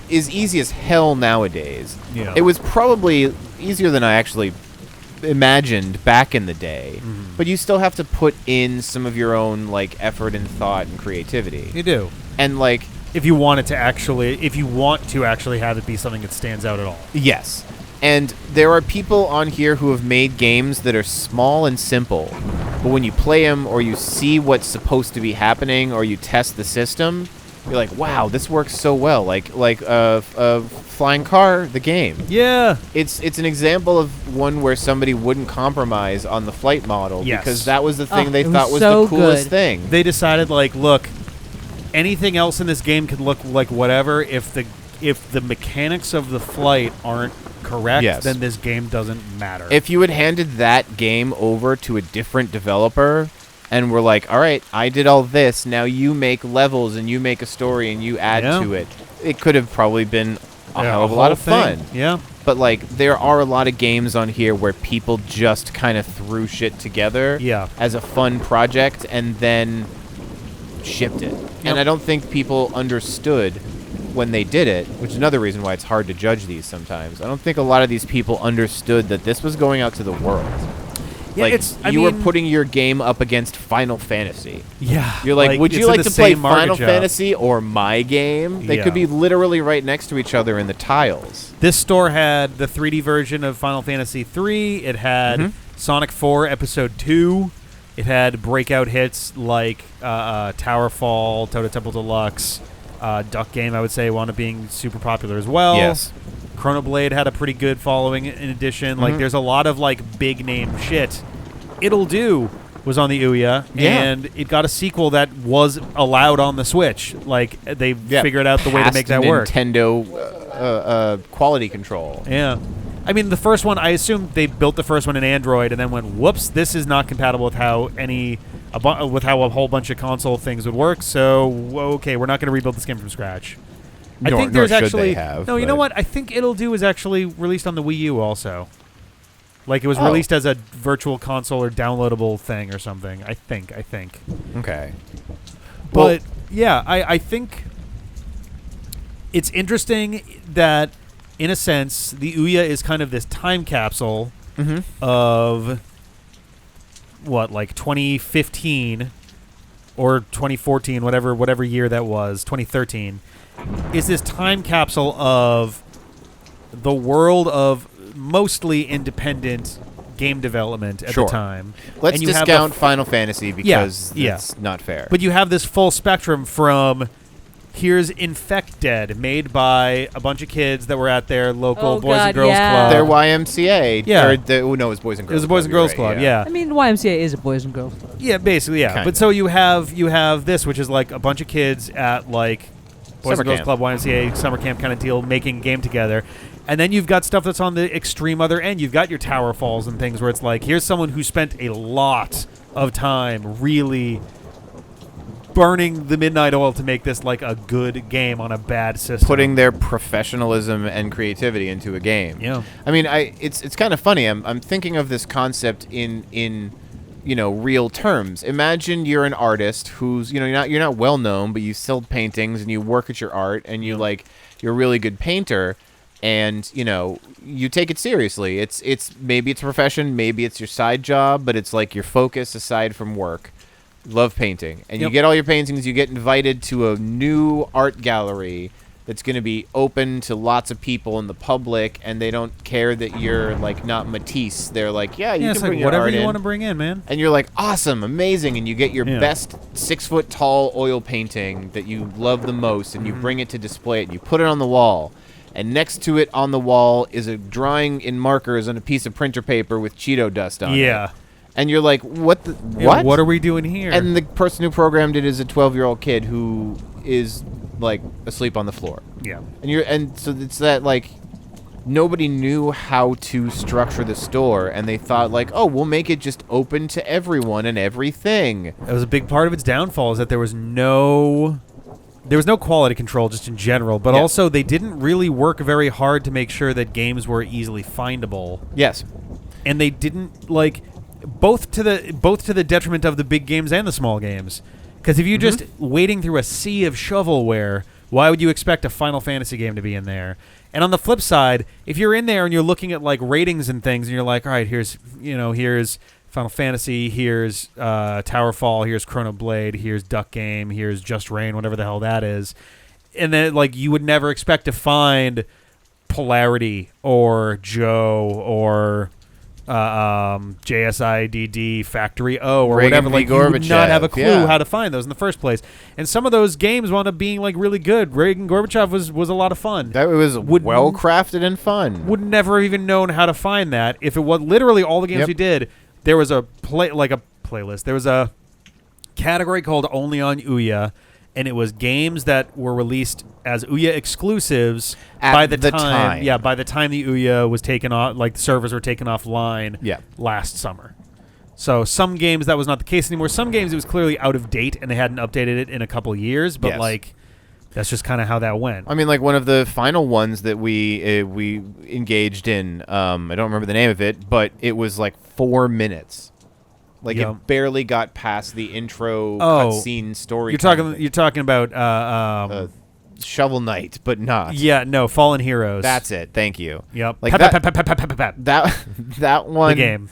is easy as hell nowadays. Yeah. It was probably easier than I actually imagined back in the day, but you still have to put in some of your own like effort and thought and creativity. You do. And like if you want to actually have it be something that stands out at all. Yes. And there are people on here who have made games that are small and simple, but when you play them or you see what's supposed to be happening or you test the system, you're like, wow, this works so well. Like Flying Car, the game. Yeah. It's an example of one where somebody wouldn't compromise on the flight model because that was the thing they thought was so the coolest good. thing. They decided like, look, anything else in this game can look like whatever. If the mechanics of the flight aren't correct, then this game doesn't matter. If you had handed that game over to a different developer and we're like, all right, I did all this, now you make levels and you make a story and you add to it, it could have probably been a hell of a lot of fun. Yeah. But like there are a lot of games on here where people just kind of threw shit together as a fun project and then shipped it. And I don't think people understood when they did it, which is another reason why it's hard to judge these sometimes. I don't think a lot of these people understood that this was going out to the world. Yeah, like, you were putting your game up against Final Fantasy. Yeah. You're like, would you like to play Final Fantasy or my game? They could be literally right next to each other in the tiles. This store had the 3D version of Final Fantasy 3. It had Sonic 4 Episode 2. It had breakout hits like Towerfall, Toda Temple Deluxe, Duck Game, I would say, wound up being super popular as well. Yes. Chronoblade had a pretty good following in addition. Like, there's a lot of, like, big-name shit. It'll Do was on the Ouya, and it got a sequel that was allowed on the Switch. Like, they figured out the way to make that work. Nintendo quality control. Yeah. I mean, the first one, I assume they built the first one in Android and then went, whoops, this is not compatible with how a whole bunch of console things would work, so, okay, we're not going to rebuild this game from scratch. I think nor there's should actually they have, no. You know but- what? I think It'll Do is actually released on the Wii U also. Like it was Oh. released as a virtual console or downloadable thing or something. I think. Okay. But yeah, I think it's interesting that, in a sense, the Ouya is kind of this time capsule of what, like 2015 or 2014, whatever year that was, 2013, is this time capsule of the world of mostly independent game development at Sure. the time. Let's And you have discount the Final Fantasy because yeah. it's not fair. But you have this full spectrum from here's Infect Dead, made by a bunch of kids that were at their local Oh, Boys God, and Girls yeah. Club. their YMCA. Yeah. No, it was Boys and It Girls was a Boys and Club, Girls you're Club, right, yeah. I mean, YMCA is a Boys and Girls Club. Yeah, basically, yeah. Kinda. But so you have this, which is like a bunch of kids at like Boys Summer and Girls camp. Club, YMCA, summer camp kind of deal, making a game together. And then you've got stuff that's on the extreme other end. You've got your Tower Falls and things where it's like, here's someone who spent a lot of time really burning the midnight oil to make this like a good game on a bad system. Putting their professionalism and creativity into a game. Yeah. I mean, it's kind of funny. I'm thinking of this concept in real terms. Imagine you're an artist who's you're not well known, but you sell paintings and you work at your art and you're a really good painter, and you take it seriously. It's maybe it's a profession, maybe it's your side job, but it's like your focus aside from work. Love painting, and you get all your paintings. You get invited to a new art gallery that's going to be open to lots of people in the public, and they don't care that you're like not Matisse. They're like, you it's can like bring your whatever art you in. want to bring in, man. And you're like, awesome, amazing, and you get your Yeah. best 6-foot tall oil painting that you love the most, and you bring it to display it, and you put it on the wall. And next to it on the wall is a drawing in markers on a piece of printer paper with Cheeto dust on it. Yeah. And you're like, what? Yeah, what are we doing here? And the person who programmed it is a 12-year-old kid who is like asleep on the floor. yeah. And so it's that like nobody knew how to structure the store, and they thought like, oh, we'll make it just open to everyone and everything. That was a big part of its downfall, is that there was no quality control just in general, but Yeah. also they didn't really work very hard to make sure that games were easily findable. Yes. And they didn't both to the detriment of the big games and the small games. Because if you're just wading through a sea of shovelware, why would you expect a Final Fantasy game to be in there? And on the flip side, if you're in there and you're looking at like ratings and things, and you're like, all right, here's Final Fantasy, here's Towerfall, here's Chrono Blade, here's Duck Game, here's Just Rain, whatever the hell that is, and then like you would never expect to find Polarity or Joe or JSIDD Factory O or Reagan whatever. v. Like you would not have a Gorbachev, clue yeah. how to find those in the first place. And some of those games wound up being like really good. Reagan Gorbachev was a lot of fun. That was Would- well crafted and fun. Would never have even known how to find that if it was literally all the games Yep. we did. There was a playlist. There was a category called Only on Ouya, and it was games that were released as Ouya exclusives At by the the time. time. Yeah, by the time the Ouya was taken off, like the servers were taken offline. Yeah. Last summer. So some games that was not the case anymore. Some games it was clearly out of date and they hadn't updated it in a couple of years. But Yes. like, that's just kind of how that went. I mean, like one of the final ones that we engaged in. I don't remember the name of it, but it was like 4 minutes. Like Yeah. it barely got past the intro Oh, cutscene story. You're kind of talking. thing. You're talking about. Shovel Knight, but not. Yeah. No. Fallen Heroes. That's it. Thank you. Yep. Like Pap, that- pap, pap, pap, pap, pap, pap. That one. The game.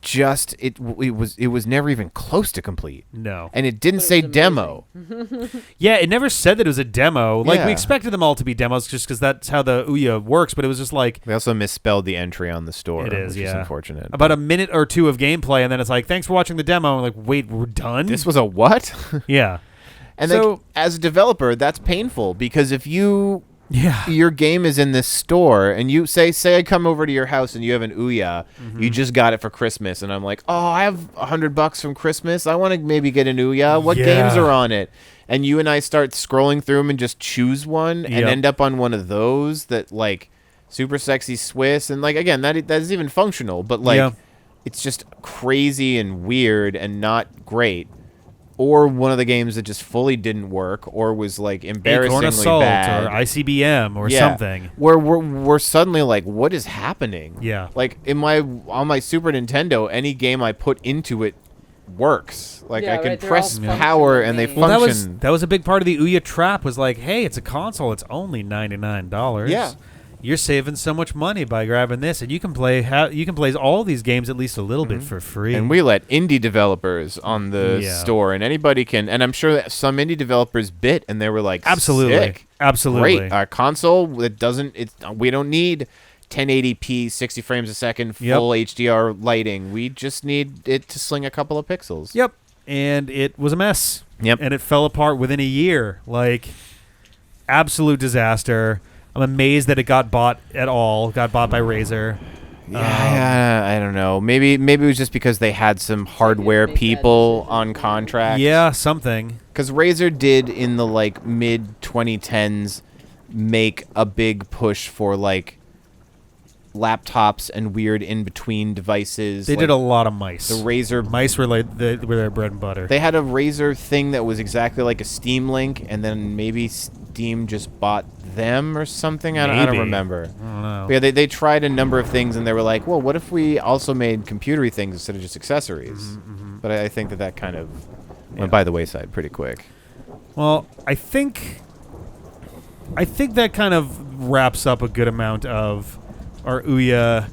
Just it was never even close to complete. No. And it didn't But it say was demo. Yeah, it never said that it was a demo. Like, Yeah. we expected them all to be demos just because that's how the Ouya works, but it was just like They also misspelled the entry on the store. It is, which is yeah. unfortunate. about a minute or two of gameplay, and then it's like, thanks for watching the demo. I'm like, wait, we're done? This was a what? Yeah. And So- like, as a developer, that's painful because if Yeah. your game is in this store and you say I come over to your house and you have an Ouya, you just got it for Christmas, and I'm like, oh, I have $100 from Christmas. I want to maybe get an Ouya. What Yeah. games are on it? And you and I start scrolling through them and just choose one and Yep. end up on one of those that like Super Sexy Swiss, and like again that is even functional, but like Yeah. it's just crazy and weird and not great. or one of the games that just fully didn't work or was like embarrassingly Assault bad or ICBM or Yeah. something. Where we're suddenly like, what is happening? Yeah. Like on my Super Nintendo, any game I put into it works. Like Yeah, I can right, they're press all power functional and they games. Well, function. that was a big part of the Ouya trap. Was like, hey, it's a console. It's only $99. Yeah. You're saving so much money by grabbing this, and you can play all these games at least a little bit for free. And we let indie developers on the Yeah. store, and anybody can. And I'm sure that some indie developers bit, and they were like, absolutely, sick. absolutely. Great, our console that doesn't. We don't need 1080p, 60 frames a second, Yep. full HDR lighting. We just need it to sling a couple of pixels. Yep. And it was a mess. Yep. And it fell apart within a year. Like, absolute disaster. I'm amazed that it got bought at all. Got bought by Razer. Yeah, I don't know. Maybe it was just because they had some hardware make that people decision. on contract. Yeah, something. Because Razer did in the like mid 2010s make a big push for like laptops and weird in between devices. They like did a lot of mice. the Razer. Mice were were their bread and butter. They had a Razer thing that was exactly like a Steam Link, and then maybe Steam just bought them or something. I don't Maybe. remember. I don't know. But yeah, they tried a number of things, and they were like, well, what if we also made computery things instead of just accessories? But I think that kind of went by the wayside pretty quick. Well, I think that kind of wraps up a good amount of our Ouya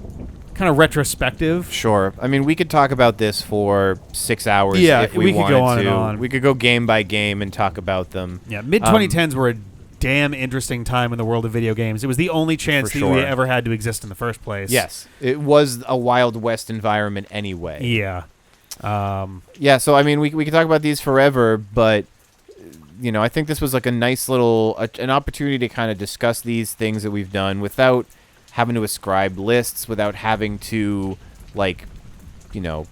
kind of retrospective. Sure. I mean, we could talk about this for 6 hours Yeah, if we we could wanted go on to. and on. We could go game by game and talk about them. Yeah, mid 2010s were a damn interesting time in the world of video games. It was the only chance For the sure. Ouya ever had to exist in the first place. Yes. It was a Wild West environment anyway. Yeah. Yeah, so I mean, we could talk about these forever, but you know, I think this was like a nice little an opportunity to kind of discuss these things that we've done without having to ascribe lists, without having to like, you know,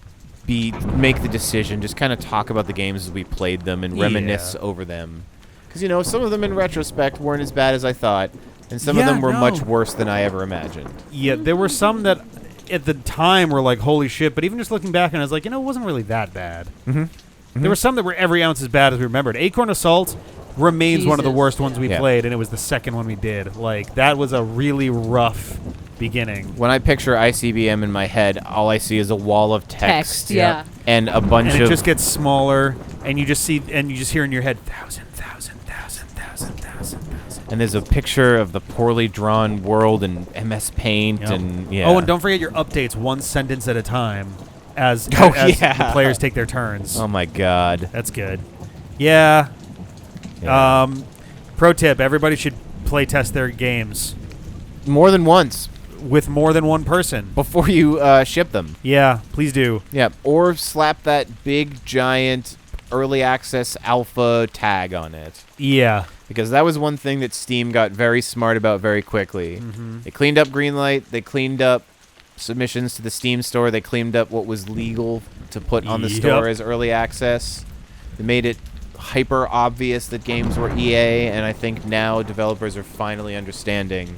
make the decision. Just kind of talk about the games as we played them and reminisce over them. Because you know, some of them in retrospect weren't as bad as I thought, and some of Yeah, them were no. much worse than I ever imagined. Yeah, there were some that at the time were like, holy shit, but even just looking back, and I was like, you know, it wasn't really that bad. There were some that were every ounce as bad as we remembered. Acorn Assault remains one of the Jesus, worst ones we yeah. played, and it was the second one we did. Like, that was a really rough beginning. When I picture ICBM in my head, all I see is a wall of text, Yeah. and a bunch And of it just gets smaller, and you just hear in your head, thousand, thousand, thousand, thousand, thousand, thousand. and there's a picture of the poorly drawn world in MS Paint, Yep. and yeah. Oh, and don't forget your updates one sentence at a time as Oh, as yeah. the players take their turns. Oh my God. That's good. Yeah. Yeah. Pro tip, everybody should play test their games More than once with more than one person. before you ship them. Yeah, please do. Yeah, or slap that big giant early access alpha tag on it. Yeah. Because that was one thing that Steam got very smart about very quickly. They cleaned up Greenlight. They cleaned up submissions to the Steam store. They cleaned up what was legal to put on the Yep. store as early access. They made it hyper obvious that games were EA, and I think now developers are finally understanding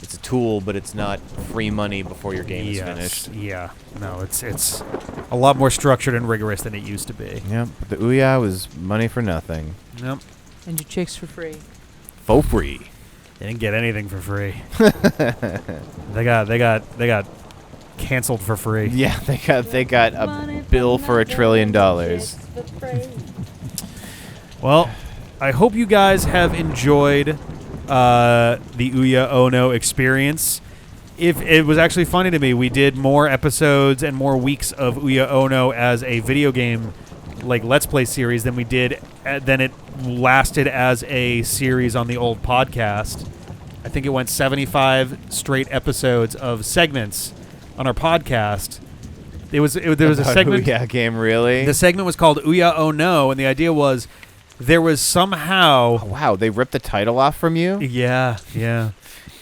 it's a tool, but it's not free money before your game is finished. Yeah. No, it's a lot more structured and rigorous than it used to be. Yep, but the Ouya was money for nothing. Yep. And your chicks for free. For free. They didn't get anything for free. They got canceled for free. Yeah, they got a bill for $1 trillion. Well, I hope you guys have enjoyed the Ouya Ono experience. If it was actually funny to me, we did more episodes and more weeks of Ouya Ono as a video game, like Let's Play series, than we did than it lasted as a series on the old podcast. I think it went 75 straight episodes of segments on our podcast. There was a segment. Ouya game, really? The segment was called Ouya Oh No, and the idea was there was somehow. Wow, they ripped the title off from you? Yeah.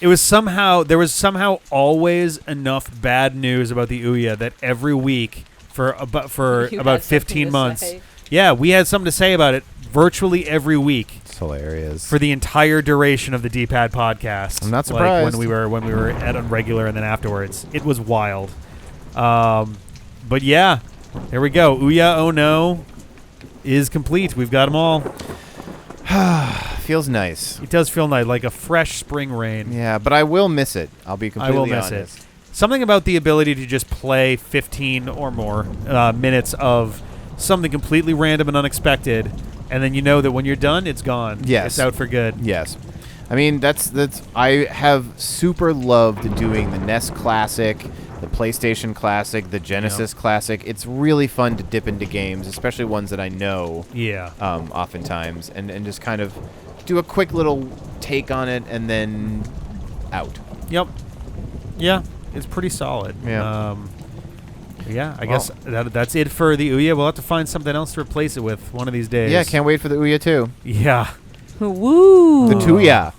There was somehow always enough bad news about the Ouya that every week for about You about had something 15 to months. say. Yeah, we had something to say about it virtually every week It's hilarious. for the entire duration of the D-Pad podcast. I'm not Like surprised. when we were at Unregular and then afterwards. It was wild. But yeah, there we go. Ouya Oh No. is complete. We've got them all. Feels nice. It does feel nice, like a fresh spring rain. Yeah, but I will miss it. I'll be completely honest. I will miss it. Something about the ability to just play 15 or more minutes of something completely random and unexpected, and then you know that when you're done, it's gone. Yes. It's out for good. Yes. I mean, that's. I have super loved doing the NES Classic, the PlayStation Classic, the Genesis Classic. It's really fun to dip into games, especially ones that I know. Yeah. Oftentimes, and just kind of do a quick little take on it, and then out. Yep. Yeah, it's pretty solid. Yeah. I guess that's it for the Ouya. We'll have to find something else to replace it with one of these days. Yeah, can't wait for the Ouya too. Yeah. Woo! The Ouya.